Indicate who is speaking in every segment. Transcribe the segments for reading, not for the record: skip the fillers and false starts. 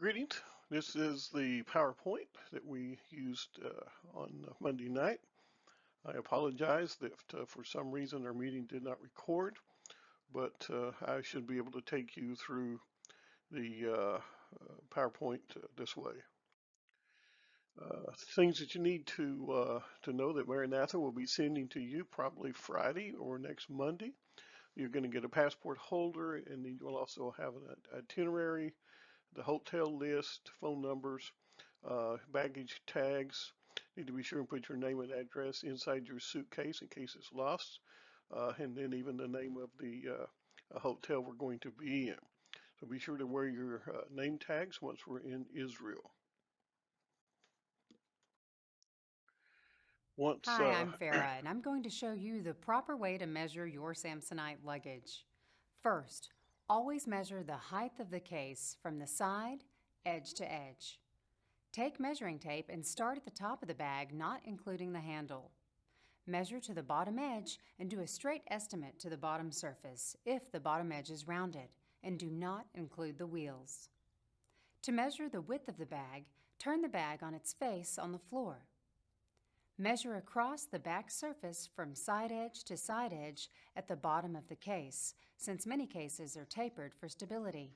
Speaker 1: Greetings. This is the PowerPoint that we used on Monday night. I apologize that for some reason our meeting did not record, but I should be able to take you through the PowerPoint this way. Things that you need to know that Maranatha will be sending to you probably Friday or next Monday. You're going to get a passport holder, and then you'll also have an itinerary, the hotel list, phone numbers, baggage tags. Need to be sure and put your name and address inside your suitcase in case it's lost, and then even the name of the hotel we're going to be in. So be sure to wear your name tags once we're in Israel. Once,
Speaker 2: Hi, I'm Farah, and I'm going to show you the proper way to measure your Samsonite luggage. First, always measure the height of the case from the side, edge to edge. Take measuring tape and start at the top of the bag, not including the handle. Measure to the bottom edge and do a straight estimate to the bottom surface if the bottom edge is rounded, and do not include the wheels. To measure the width of the bag, turn the bag on its face on the floor. Measure across the back surface from side edge to side edge at the bottom of the case, since many cases are tapered for stability.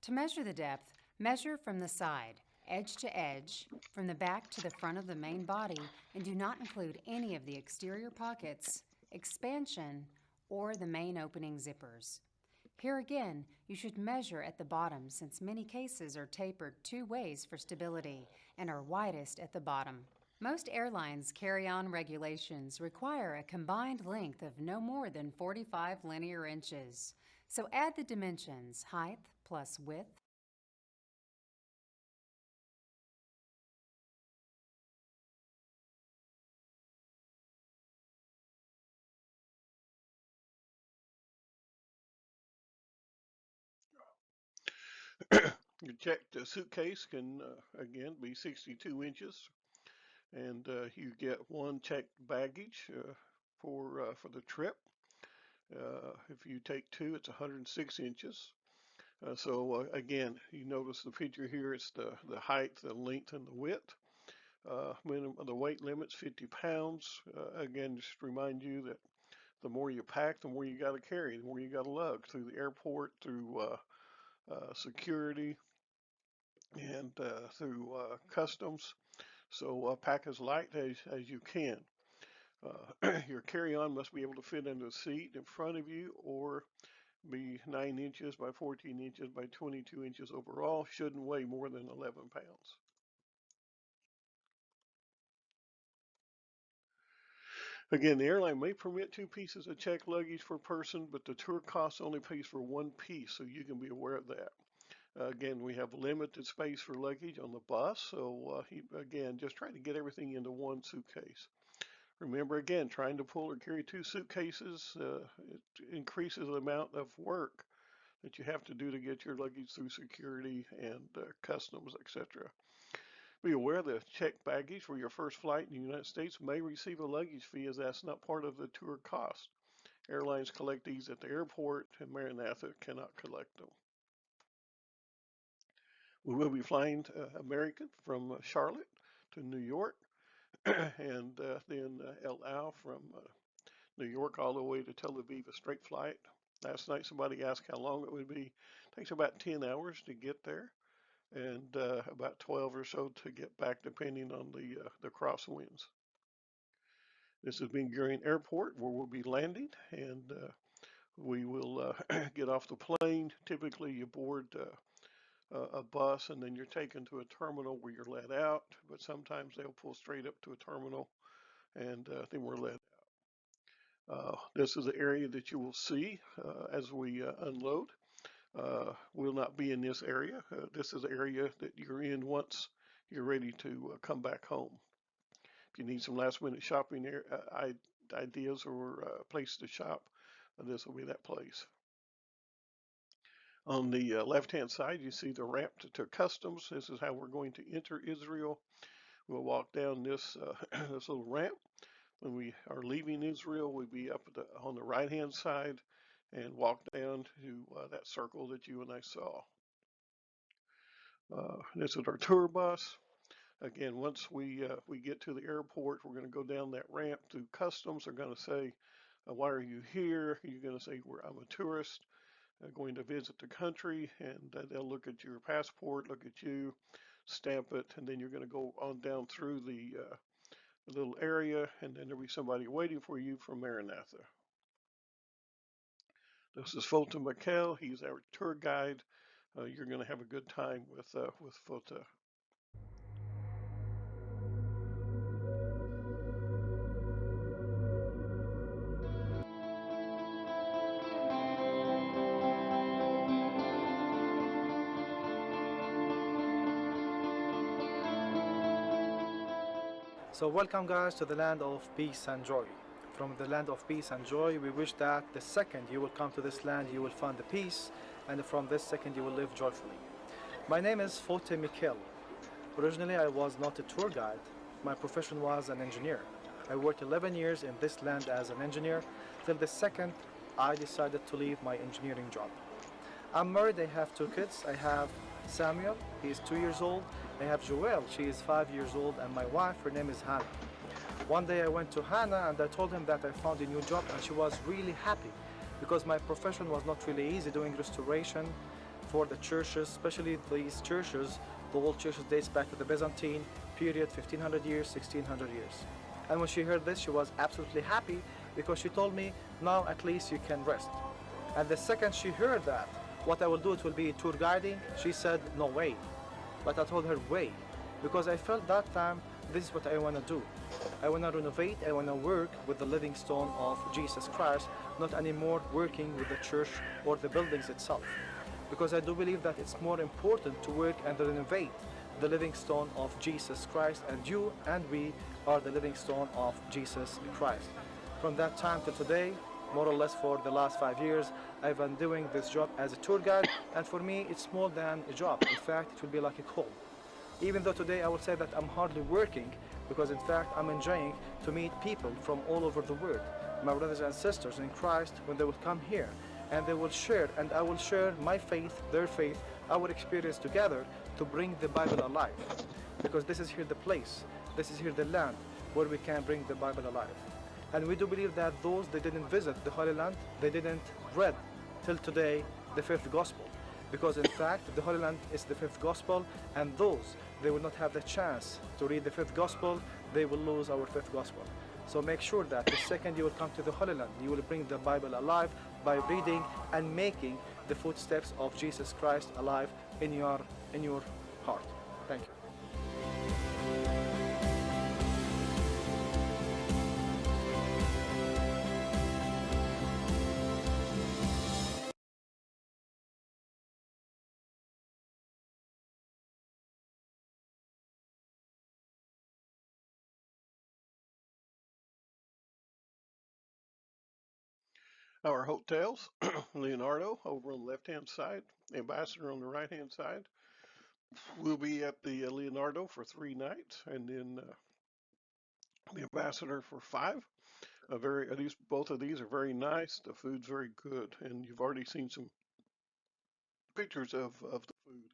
Speaker 2: To measure the depth, measure from the side, edge to edge, from the back to the front of the main body, and do not include any of the exterior pockets, expansion, or the main opening zippers. Here again, you should measure at the bottom since many cases are tapered two ways for stability and are widest at the bottom. Most airlines' carry-on regulations require a combined length of no more than 45 linear inches. So add the dimensions, height plus width.
Speaker 1: your checked suitcase can again be 62 inches, and you get one checked baggage for the trip. If you take two, it's 106 inches. So again, you notice the picture here. It's the height, the length, and the width. Minimum, the weight limit's 50 pounds. Again, just to remind you that the more you pack, the more you got to carry, the more you got to lug through the airport, through security, and through customs. So pack as light as you can. Your carry-on must be able to fit into a seat in front of you or be 9 inches by 14 inches by 22 inches overall. Shouldn't weigh more than 11 pounds. Again, the airline may permit two pieces of checked luggage per person, but the tour cost only pays for one piece, so you can be aware of that. Again, we have limited space for luggage on the bus, so again, just try to get everything into one suitcase. Remember, again, trying to pull or carry two suitcases, it increases the amount of work that you have to do to get your luggage through security and customs, etc. Be aware that checked baggage for your first flight in the United States may receive a luggage fee, as that's not part of the tour cost. Airlines collect these at the airport, and Maranatha cannot collect them. We will be flying American from Charlotte to New York, and then El Al from New York all the way to Tel Aviv, a straight flight. Last night somebody asked how long it would be. It takes about 10 hours to get there, and about 12 or so to get back, depending on the crosswinds. This is Ben Gurion Airport, where we'll be landing, and we will get off the plane. Typically, you board a bus, and then you're taken to a terminal where you're let out. But sometimes they'll pull straight up to a terminal, and then we're let out. This is the area that you will see as we unload. We'll not be in this area. This is the area that you're in once you're ready to come back home. If you need some last minute shopping ideas or a place to shop, this will be that place. On the left-hand side, you see the ramp to customs. This is how we're going to enter Israel. We'll walk down this this little ramp. When we are leaving Israel, we'll be up on the right-hand side and walk down to that circle that you and I saw. This is our tour bus. Again, once we get to the airport, we're going to go down that ramp through customs. They're going to say, "Why are you here?" You're going to say, "I'm a tourist going to visit the country," and they'll look at your passport, look at you, stamp it, and then you're going to go on down through the little area, and then there'll be somebody waiting for you from Maranatha. This is Fulton McHale. He's our tour guide. You're going to have a good time with Fulton.
Speaker 3: So welcome guys to the land of peace and joy. From the land of peace and joy, we wish that the second you will come to this land, you will find the peace, and from this second you will live joyfully. My name is Fote Mikhail. Originally I was not a tour guide. My profession was an engineer. I worked 11 years in this land as an engineer, till the second I decided to leave my engineering job. I'm married, I have two kids. I have Samuel, he is 2 years old. I have Joelle, she is 5 years old, and my wife, her name is Hannah. One day I went to Hannah and I told him that I found a new job, and she was really happy because my profession was not really easy, doing restoration for the churches, especially these churches. The old churches dates back to the Byzantine period, 1500 years, 1600 years. And when she heard this, she was absolutely happy because she told me, now at least you can rest. And the second she heard that, what I will do, it will be tour guiding, she said, no way. But I told her, way, because I felt that time, this is what I want to do. I want to renovate, I want to work with the living stone of Jesus Christ, not anymore working with the church or the buildings itself. Because I do believe that it's more important to work and renovate the living stone of Jesus Christ, and you and we are the living stone of Jesus Christ. From that time to today, more or less for the last 5 years, I've been doing this job as a tour guide, and for me it's more than a job. In fact, it will be like a call. Even though today I would say that I'm hardly working, because in fact I'm enjoying to meet people from all over the world, my brothers and sisters in Christ, when they will come here and they will share, and I will share my faith, their faith, our experience together to bring the Bible alive. Because this is here the place, this is here the land where we can bring the Bible alive. And we do believe that those that didn't visit the Holy Land, they didn't read till today the fifth gospel. Because in fact, the Holy Land is the fifth gospel, and those, they will not have the chance to read the fifth gospel, they will lose our fifth gospel. So make sure that the second you will come to the Holy Land, you will bring the Bible alive by reading and making the footsteps of Jesus Christ alive in your heart. Thank you.
Speaker 1: Our hotels, Leonardo over on the left-hand side, Ambassador on the right-hand side. We'll be at the Leonardo for 3 nights, and then the Ambassador for 5. These both of these are very nice. The food's very good, and you've already seen some pictures of the food.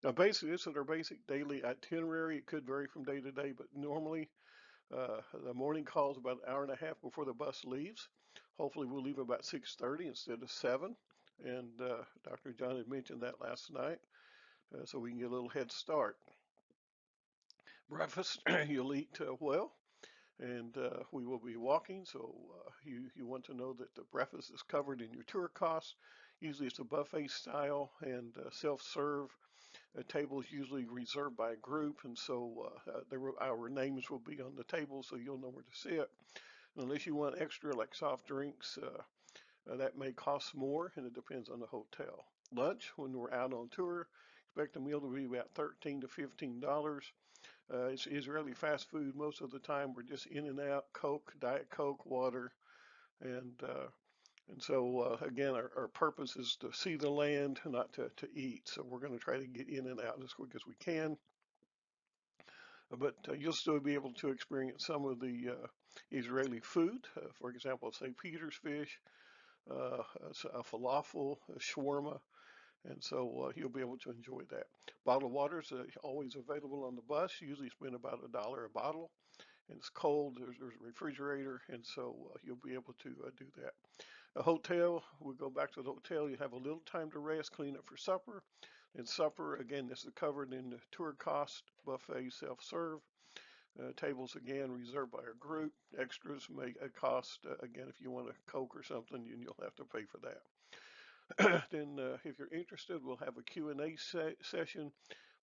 Speaker 1: Now, basically, this is our basic daily itinerary. It could vary from day to day, but normally the morning call is about an hour and a half before the bus leaves. Hopefully, we'll leave about 6:30 instead of 7. And Dr. John had mentioned that last night, so we can get a little head start. Breakfast, you'll eat well, and we will be walking, so you want to know that the breakfast is covered in your tour costs. Usually it's a buffet style and self-serve. A table is usually reserved by a group, and so our names will be on the table, so you'll know where to sit. Unless you want extra like soft drinks, that may cost more, and it depends on the hotel. Lunch, when we're out on tour, expect a meal to be about $13 to $15. It's Israeli fast food most of the time. We're just in and out, Coke, Diet Coke, water, and uh, and so again, our purpose is to see the land, not to eat. So we're going to try to get in and out as quick as we can. But you'll still be able to experience some of the Israeli food. For example, St. Peter's fish, a falafel, a shawarma, And so you'll be able to enjoy that. Bottled water's always available on the bus. Usually spend about $1 a bottle, and it's cold. There's a refrigerator, and so you'll be able to do that. A hotel, we go back to the hotel. You have a little time to rest, clean up for supper. And supper, again, this is covered in the tour cost, buffet, self-serve. Tables, again, reserved by a group. Extras may cost, again, if you want a Coke or something, you'll have to pay for that. Then if you're interested, we'll have a Q&A session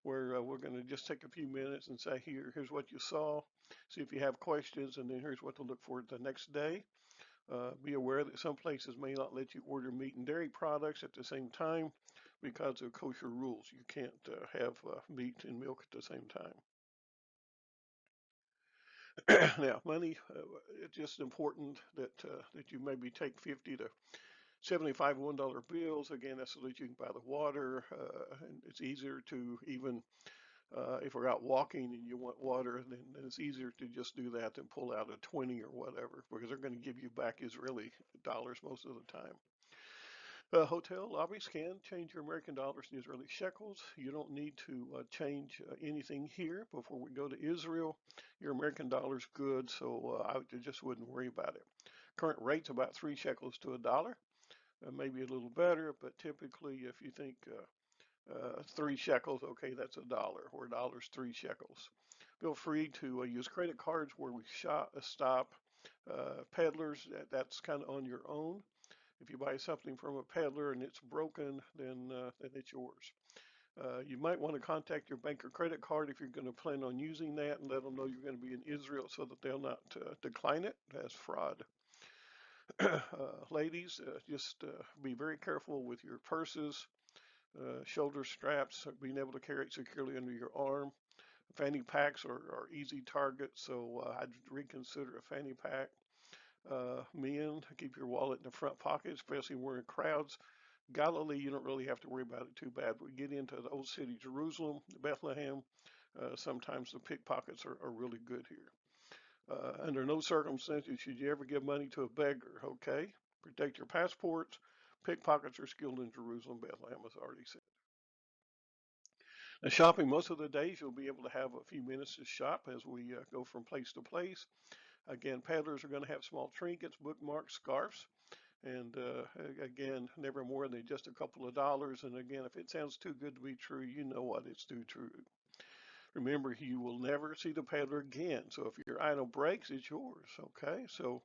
Speaker 1: where we're going to just take a few minutes and say, here's what you saw, see if you have questions, and then here's what to look for the next day. Be aware that some places may not let you order meat and dairy products at the same time because of kosher rules. You can't have meat and milk at the same time. Now, money, it's just important that you maybe take 50 to 75 $1 bills. Again, that's so that you can buy the water. And it's easier to even, if we're out walking and you want water, then it's easier to just do that than pull out a 20 or whatever, because they're going to give you back Israeli dollars most of the time. Hotel lobbies can change your American dollars to Israeli shekels. You don't need to change anything here before we go to Israel. Your American dollar's good, so I just wouldn't worry about it. Current rate's about 3 shekels to a dollar. Maybe a little better, but typically if you think 3 shekels, okay, that's $1, or $1's 3 shekels. Feel free to use credit cards where we stop. Peddlers, that's kind of on your own. If you buy something from a peddler and it's broken, then it's yours. You might want to contact your bank or credit card if you're going to plan on using that, and let them know you're going to be in Israel so that they'll not decline it as fraud. Ladies, just be very careful with your purses, shoulder straps, being able to carry it securely under your arm. Fanny packs are easy targets, so I'd reconsider a fanny pack. Men, keep your wallet in the front pocket, especially when we're in crowds. Galilee, you don't really have to worry about it too bad. We get into the old city, Jerusalem, Bethlehem. Sometimes the pickpockets are really good here. Under no circumstances should you ever give money to a beggar, okay? Protect your passports. Pickpockets are skilled in Jerusalem, Bethlehem, as already said. Now, shopping, most of the days you'll be able to have a few minutes to shop as we go from place to place. Again, peddlers are going to have small trinkets, bookmarks, scarves, and again, never more than just a couple of dollars. And again, if it sounds too good to be true, you know what, it's too true. Remember, you will never see the peddler again. So if your idol breaks, it's yours, okay? So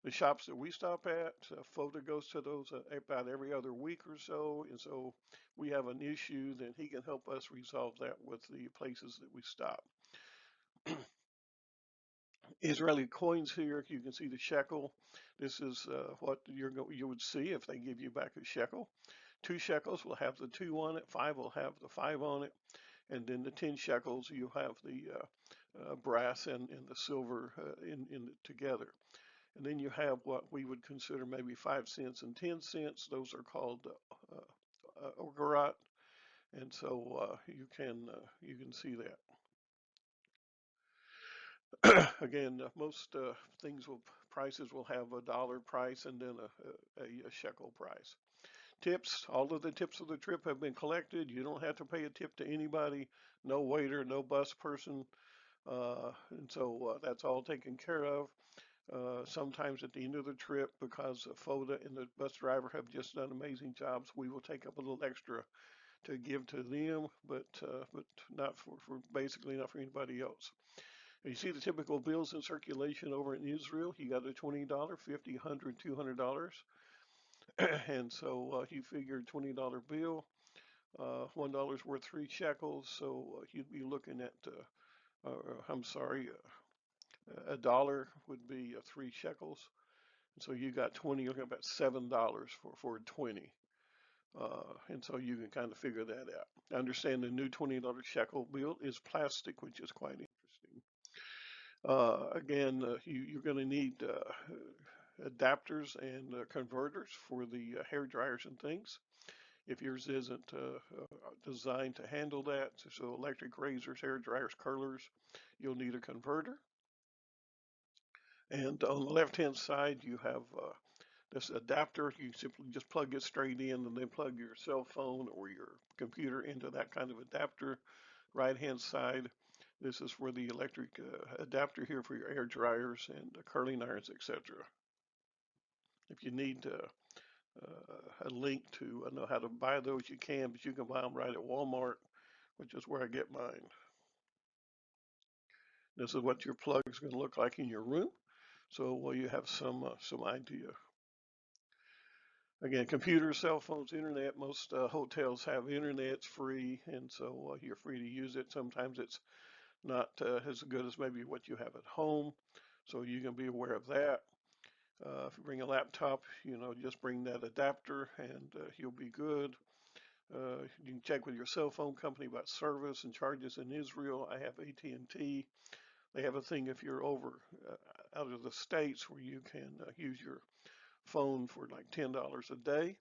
Speaker 1: the shops that we stop at, FOTA goes to those about every other week or so. And so we have an issue, then he can help us resolve that with the places that we stop. Israeli coins here, you can see the shekel. This is what you would see if they give you back a shekel. 2 shekels will have the 2 on it, 5 will have the 5 on it, and then the 10 shekels you have the brass and the silver in together. And then you have what we would consider maybe 5 cents and 10 cents. Those are called ogarat, and so you can see that. Again, most prices will have a dollar price and then a shekel price. Tips, all of the tips of the trip have been collected. You don't have to pay a tip to anybody, no waiter, no bus person, and so that's all taken care of. Sometimes at the end of the trip, because FOTA and the bus driver have just done amazing jobs, we will take up a little extra to give to them, but not for basically not for anybody else. You see the typical bills in circulation over in Israel. You got a $20, $50, $100, $200, and so you figure $20 bill, $1 worth 3 shekels, so you'd be looking at, I'm sorry, a dollar would be 3 shekels. So you got 20, you're looking at about $7 for 20. And so you can kind of figure that out. I understand the new $20 shekel bill is plastic, which is quite interesting. Again, you're going to need adapters and converters for the hair dryers and things. If yours isn't designed to handle that, so electric razors, hair dryers, curlers, you'll need a converter. And on the left-hand side, you have This adapter, you simply just plug it straight in and then plug your cell phone or your computer into that kind of adapter. Right hand side, this is for the electric adapter here for your air dryers and curling irons, etc. If you need a link to know how to buy those, you can, but you can buy them right at Walmart, which is where I get mine. This is what your plug is going to look like in your room, so well, you have some idea. Again, computers, cell phones, internet. Most hotels have internet. It's free, and so you're free to use it. Sometimes it's not as good as maybe what you have at home, so you can be aware of that. If you bring a laptop, just bring that adapter and you'll be good. You can check with your cell phone company about service and charges in Israel. I have AT&T. They have a thing if you're over out of the States where you can use your phone for like $10 a day.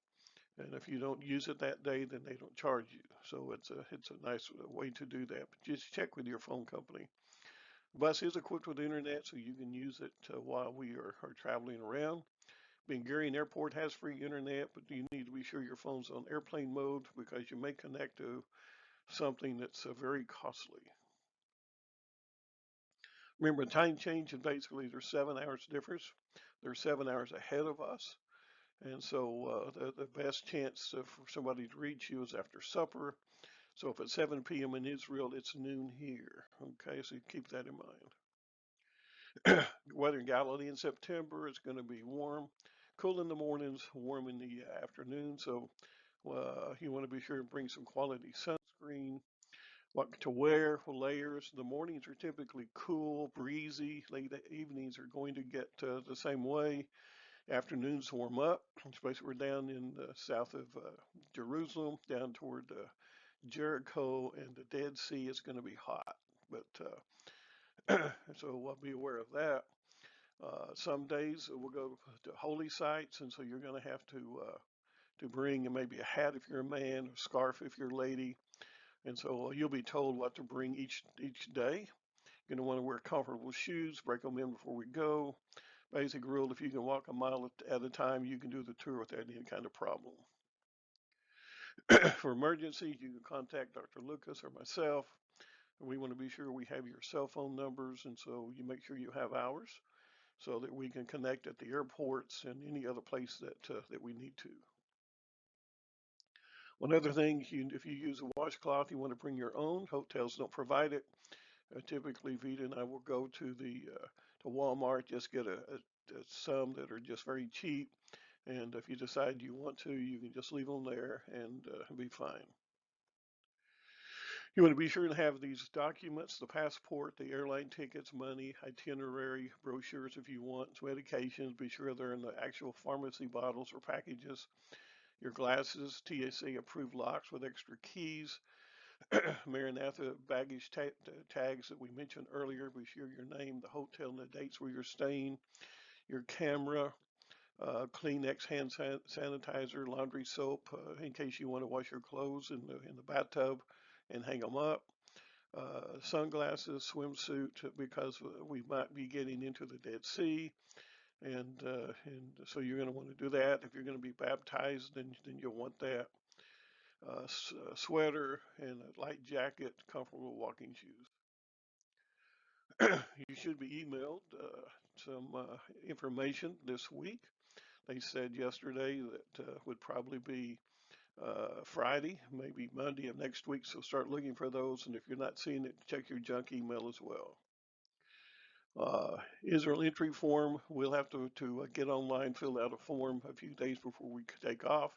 Speaker 1: And if you don't use it that day, then they don't charge you. So it's a nice way to do that. But just check with your phone company. The bus is equipped with internet, so you can use it while we are traveling around. Ben Gurion Airport has free internet, but you need to be sure your phone's on airplane mode because you may connect to something that's very costly. Remember, time change is basically there's 7 hours difference. They're 7 hours ahead of us. And so the best chance for somebody to reach you is after supper. So if it's 7 p.m. in Israel, it's noon here. Okay, so keep that in mind. Weather in Galilee in September is going to be warm, cool in the mornings, warm in the afternoon. So you want to be sure to bring some quality sunscreen. What to wear, layers. The mornings are typically cool, breezy. Late evenings are going to get the same way. Afternoons warm up, especially we're down in the south of Jerusalem, down toward Jericho and the Dead Sea. It's going to be hot, but so we'll be aware of that. Some days we'll go to holy sites, and so you're going to have to bring maybe a hat if you're a man, a scarf if you're a lady, and so you'll be told what to bring each day. You're going to want to wear comfortable shoes, break them in before we go. Basic rule, if you can walk a mile at a time, you can do the tour without any kind of problem. For emergencies, you can contact Dr. Lucas or myself. We want to be sure we have your cell phone numbers, and so you make sure you have ours so that we can connect at the airports and any other place that we need to. One other thing, if you use a washcloth, you want to bring your own. Hotels don't provide it. Typically, Vita and I will go to to Walmart, just get some that are just very cheap. And if you decide you want to, you can just leave them there and be fine. You want to be sure to have these documents, the passport, the airline tickets, money, itinerary, brochures if you want, medications. Be sure they're in the actual pharmacy bottles or packages. Your glasses, TSA approved locks with extra keys. Maranatha baggage tags that we mentioned earlier. Be sure your name, the hotel, and the dates where you're staying. Your camera, Kleenex hand sanitizer, laundry soap in case you want to wash your clothes in the bathtub and hang them up. Sunglasses, swimsuit because we might be getting into the Dead Sea, and so you're going to want to do that. If you're going to be baptized, then you'll want that. Sweater and a light jacket, comfortable walking shoes. You should be emailed some information this week. They said yesterday that would probably be Friday, maybe Monday of next week. So start looking for those. And if you're not seeing it, check your junk email as well. Israel entry form, we'll have to get online, fill out a form a few days before we take off.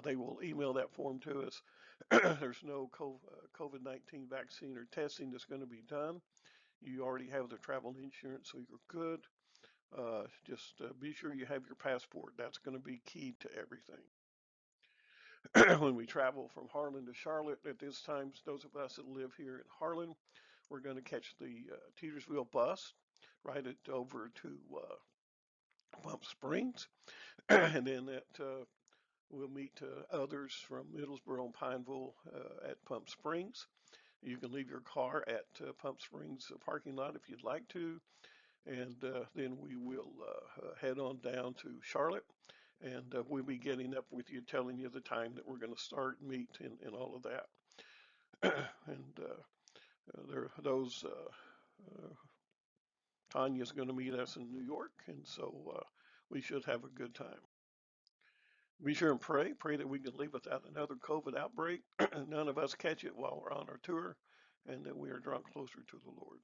Speaker 1: They will email that form to us. There's no COVID-19 vaccine or testing that's going to be done. You already have the travel insurance, so you're good. Just be sure you have your passport. That's going to be key to everything. When we travel from Harlan to Charlotte at this time, those of us that live here in Harlan, we're going to catch the Tetersville bus, ride it over to Pump Springs, and then we'll meet others from Middlesboro and Pineville at Pump Springs. You can leave your car at Pump Springs parking lot if you'd like to. and then we will head on down to Charlotte, and we'll be getting up with you, telling you the time that we're going to start, meet, and all of that. And there are those. Tanya's going to meet us in New York, and so we should have a good time. Be sure and pray that we can leave without another COVID outbreak. None of us catch it while we're on our tour, and that we are drawn closer to the Lord.